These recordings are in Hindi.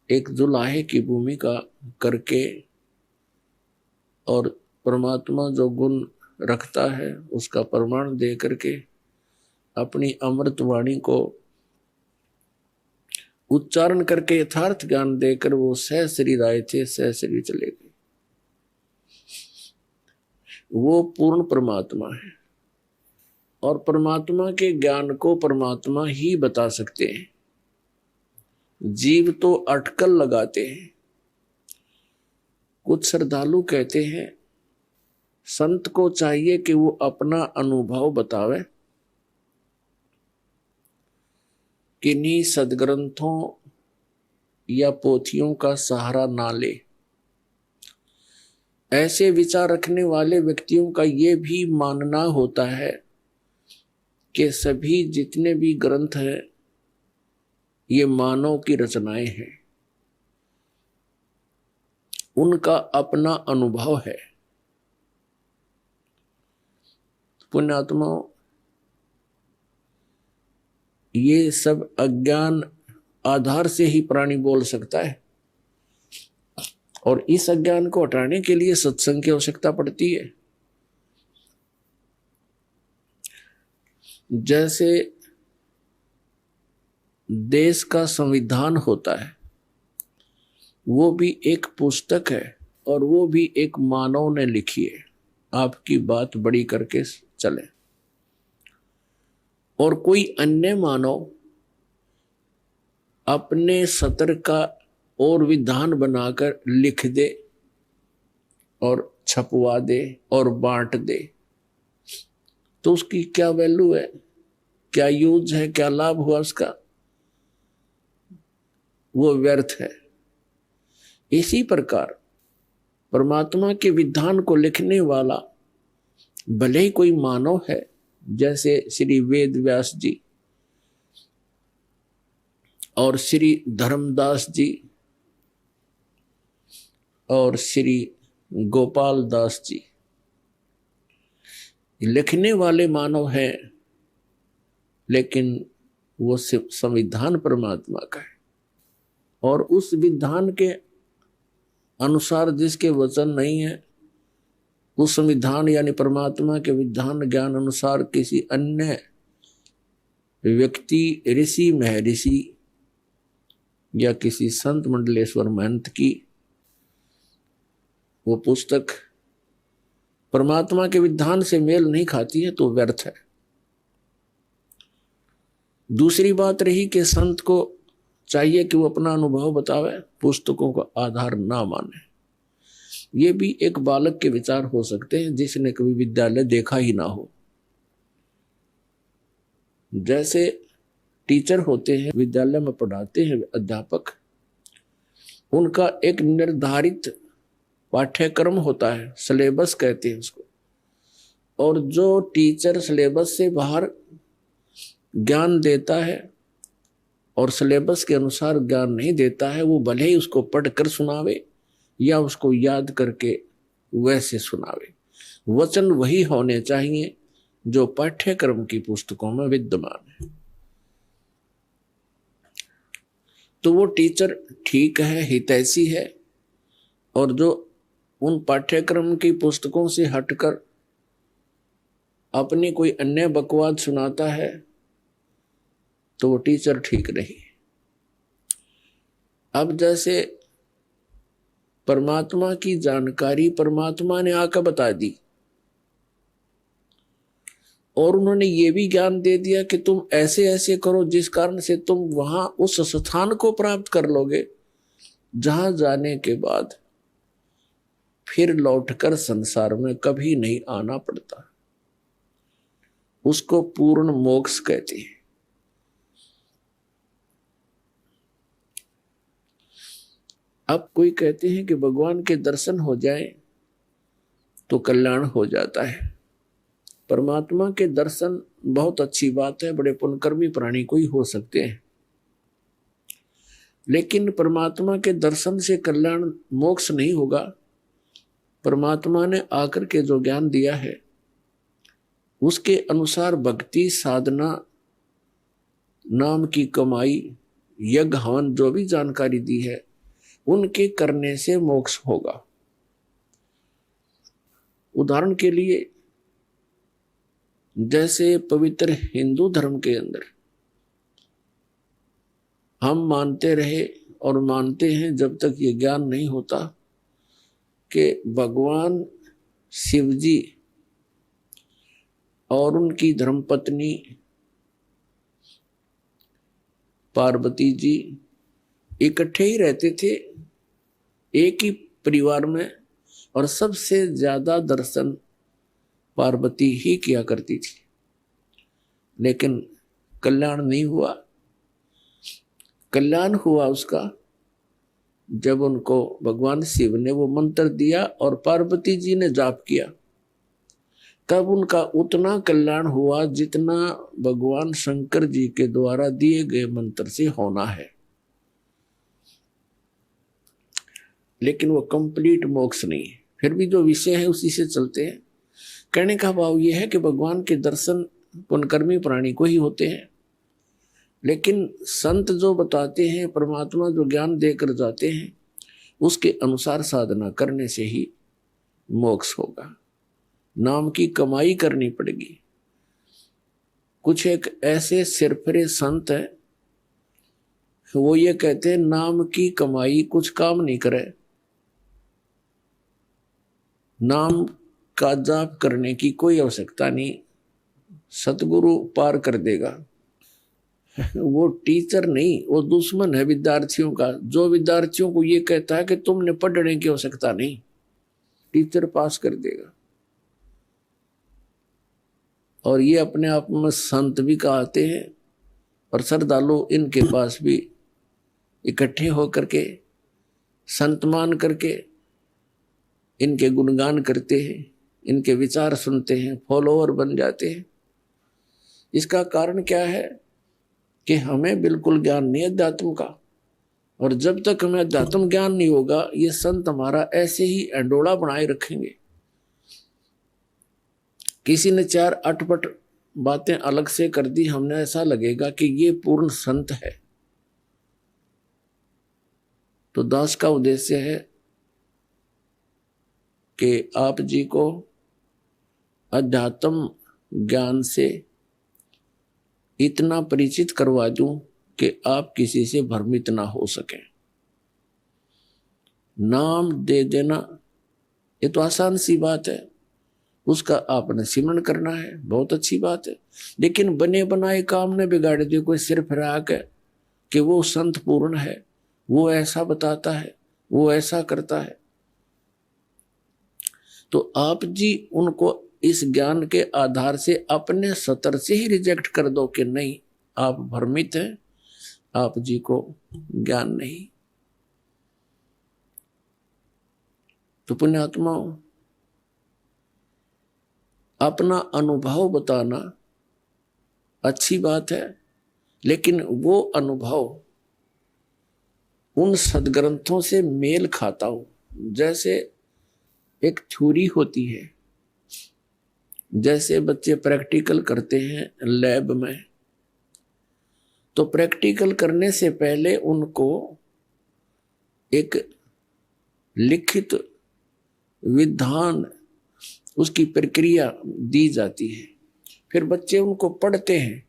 एक जुलाहे की भूमिका करके और परमात्मा जो गुण रखता है उसका प्रमाण दे करके अपनी अमृत वाणी को उच्चारण करके यथार्थ ज्ञान देकर वो सहशरीर आए थे, सहशरीर चले गए। वो पूर्ण परमात्मा है और परमात्मा के ज्ञान को परमात्मा ही बता सकते हैं। जीव तो अटकल लगाते हैं। कुछ श्रद्धालु कहते हैं संत को चाहिए कि वो अपना अनुभव बतावे, किन्हीं सदग्रंथों या पोथियों का सहारा ना ले। ऐसे विचार रखने वाले व्यक्तियों का ये भी मानना होता है कि सभी जितने भी ग्रंथ हैं ये मानव की रचनाएं हैं, उनका अपना अनुभव है। पुण्यात्माओं, ये सब अज्ञान आधार से ही प्राणी बोल सकता है और इस अज्ञान को हटाने के लिए सत्संग की आवश्यकता पड़ती है। जैसे देश का संविधान होता है, वो भी एक पुस्तक है और वो भी एक मानव ने लिखी है। आपकी बात बड़ी करके चले और कोई अन्य मानव अपने सत्र का और विधान बनाकर लिख दे और छपवा दे और बांट दे, तो उसकी क्या वैल्यू है, क्या यूज है, क्या लाभ हुआ उसका? वो व्यर्थ है। इसी प्रकार परमात्मा के विधान को लिखने वाला भले ही कोई मानव है, जैसे श्री वेद व्यास जी और श्री धर्मदास जी और श्री गोपाल दास जी, लिखने वाले मानव हैं, लेकिन वो संविधान परमात्मा का है और उस विधान के अनुसार जिसके वचन नहीं है, उस संविधान यानी परमात्मा के विधान ज्ञान अनुसार किसी अन्य व्यक्ति, ऋषि महर्षि या किसी संत मंडलेश्वर महंत की वो पुस्तक परमात्मा के विधान से मेल नहीं खाती है तो व्यर्थ है। दूसरी बात रही कि संत को चाहिए कि वो अपना अनुभव बतावे, पुस्तकों का आधार ना माने। ये भी एक बालक के विचार हो सकते हैं जिसने कभी विद्यालय देखा ही ना हो। जैसे टीचर होते हैं, विद्यालय में पढ़ाते हैं अध्यापक, उनका एक निर्धारित पाठ्यक्रम होता है, सिलेबस कहते हैं उसको। और जो टीचर सिलेबस से बाहर ज्ञान देता है और सिलेबस के अनुसार ज्ञान नहीं देता है, वो भले ही उसको पढ़कर सुनावे या उसको याद करके वैसे सुनावे, वचन वही होने चाहिए जो पाठ्यक्रम की पुस्तकों में विद्यमान है। तो वो टीचर ठीक है, हितैषी है, और जो उन पाठ्यक्रम की पुस्तकों से हटकर अपनी कोई अन्य बकवाद सुनाता है तो वो टीचर ठीक नहीं। अब जैसे परमात्मा की जानकारी परमात्मा ने आकर बता दी और उन्होंने ये भी ज्ञान दे दिया कि तुम ऐसे ऐसे करो जिस कारण से तुम वहां उस स्थान को प्राप्त कर लोगे जहां जाने के बाद फिर लौटकर संसार में कभी नहीं आना पड़ता। उसको पूर्ण मोक्ष कहते हैं। अब कोई कहते हैं कि भगवान के दर्शन हो जाए तो कल्याण हो जाता है। परमात्मा के दर्शन बहुत अच्छी बात है, बड़े पुण्यकर्मी प्राणी को ही हो सकते हैं, लेकिन परमात्मा के दर्शन से कल्याण मोक्ष नहीं होगा। परमात्मा ने आकर के जो ज्ञान दिया है उसके अनुसार भक्ति, साधना, नाम की कमाई, यज्ञ हवन जो भी जानकारी दी है उनके करने से मोक्ष होगा। उदाहरण के लिए, जैसे पवित्र हिंदू धर्म के अंदर हम मानते रहे और मानते हैं जब तक ये ज्ञान नहीं होता कि भगवान शिव जी और उनकी धर्मपत्नी पार्वती जी इकट्ठे ही रहते थे, एक ही परिवार में, और सबसे ज्यादा दर्शन पार्वती ही किया करती थी। लेकिन कल्याण नहीं हुआ। कल्याण हुआ उसका जब उनको भगवान शिव ने वो मंत्र दिया और पार्वती जी ने जाप किया, तब उनका उतना कल्याण हुआ जितना भगवान शंकर जी के द्वारा दिए गए मंत्र से होना है। लेकिन वो कंप्लीट मोक्ष नहीं है। फिर भी जो विषय है उसी से चलते हैं। कहने का भाव यह है कि भगवान के दर्शन पुण्यकर्मी प्राणी को ही होते हैं, लेकिन संत जो बताते हैं, परमात्मा जो ज्ञान देकर जाते हैं, उसके अनुसार साधना करने से ही मोक्ष होगा। नाम की कमाई करनी पड़ेगी। कुछ एक ऐसे सिरफिरे संत है, वो ये कहते हैं नाम की कमाई कुछ काम नहीं करे, नाम का जाप करने की कोई आवश्यकता नहीं, सतगुरु पार कर देगा। वो टीचर नहीं, वो दुश्मन है विद्यार्थियों का, जो विद्यार्थियों को ये कहता है कि तुमने पढ़ने की आवश्यकता नहीं, टीचर पास कर देगा। और ये अपने आप में संत भी कहते हैं, और श्रद्धालु इनके पास भी इकट्ठे होकर के संत मान करके इनके गुणगान करते हैं, इनके विचार सुनते हैं, फॉलोअर बन जाते हैं। इसका कारण क्या है कि हमें बिल्कुल ज्ञान नहीं अध्यात्म का, और जब तक हमें अध्यात्म ज्ञान नहीं होगा, ये संत हमारा ऐसे ही अंडोला बनाए रखेंगे। किसी ने चार अटपट बातें अलग से कर दी, हमने ऐसा लगेगा कि ये पूर्ण संत है। तो दास का उद्देश्य है कि आप जी को अध्यात्म ज्ञान से इतना परिचित करवा दूं कि आप किसी से भ्रमित ना हो सके। नाम दे देना ये तो आसान सी बात है, उसका आपने सिमरण करना है, बहुत अच्छी बात है। लेकिन बने बनाए काम ने बिगाड़ दिए। कोई सिर फिराक है कि वो संत पूर्ण है, वो ऐसा बताता है, वो ऐसा करता है, तो आप जी उनको इस ज्ञान के आधार से अपने सतर से ही रिजेक्ट कर दो कि नहीं, आप भ्रमित हैं, आप जी को ज्ञान नहीं। तो पुण्यात्माओं, अपना अनुभव बताना अच्छी बात है, लेकिन वो अनुभव उन सदग्रंथों से मेल खाता हो। जैसे एक थ्योरी होती है, जैसे बच्चे प्रैक्टिकल करते हैं लैब में, तो प्रैक्टिकल करने से पहले उनको एक लिखित विधान, उसकी प्रक्रिया दी जाती है। फिर बच्चे उनको पढ़ते हैं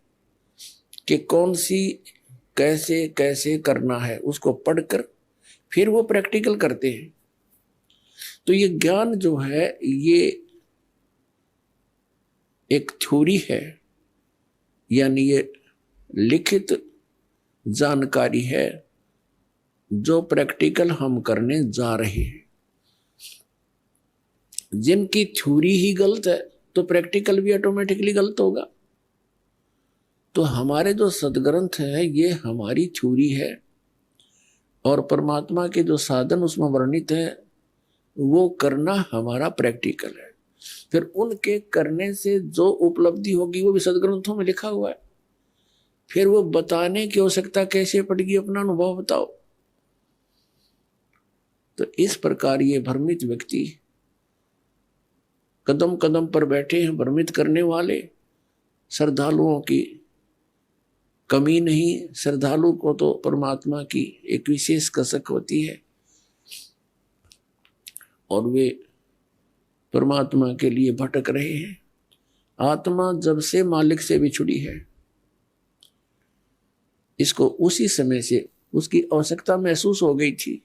कि कौन सी कैसे कैसे करना है, उसको पढ़कर फिर वो प्रैक्टिकल करते हैं। तो ये ज्ञान जो है ये एक थ्योरी है, यानी ये लिखित जानकारी है जो प्रैक्टिकल हम करने जा रहे हैं। जिनकी थ्योरी ही गलत है तो प्रैक्टिकल भी ऑटोमेटिकली गलत होगा। तो हमारे जो सदग्रंथ है ये हमारी थ्योरी है, और परमात्मा के जो साधन उसमें वर्णित है वो करना हमारा प्रैक्टिकल है। फिर उनके करने से जो उपलब्धि होगी वो भी सदग्रंथों में लिखा हुआ है। फिर वो बताने की आवश्यकता कैसे पड़ेगी, अपना अनुभव बताओ। तो इस प्रकार ये भ्रमित व्यक्ति कदम कदम पर बैठे हैं, भ्रमित करने वाले। श्रद्धालुओं की कमी नहीं, श्रद्धालु को तो परमात्मा की एक विशेष कसक होती है और वे परमात्मा के लिए भटक रहे हैं। आत्मा जब से मालिक से बिछुड़ी है, इसको उसी समय से उसकी आवश्यकता महसूस हो गई थी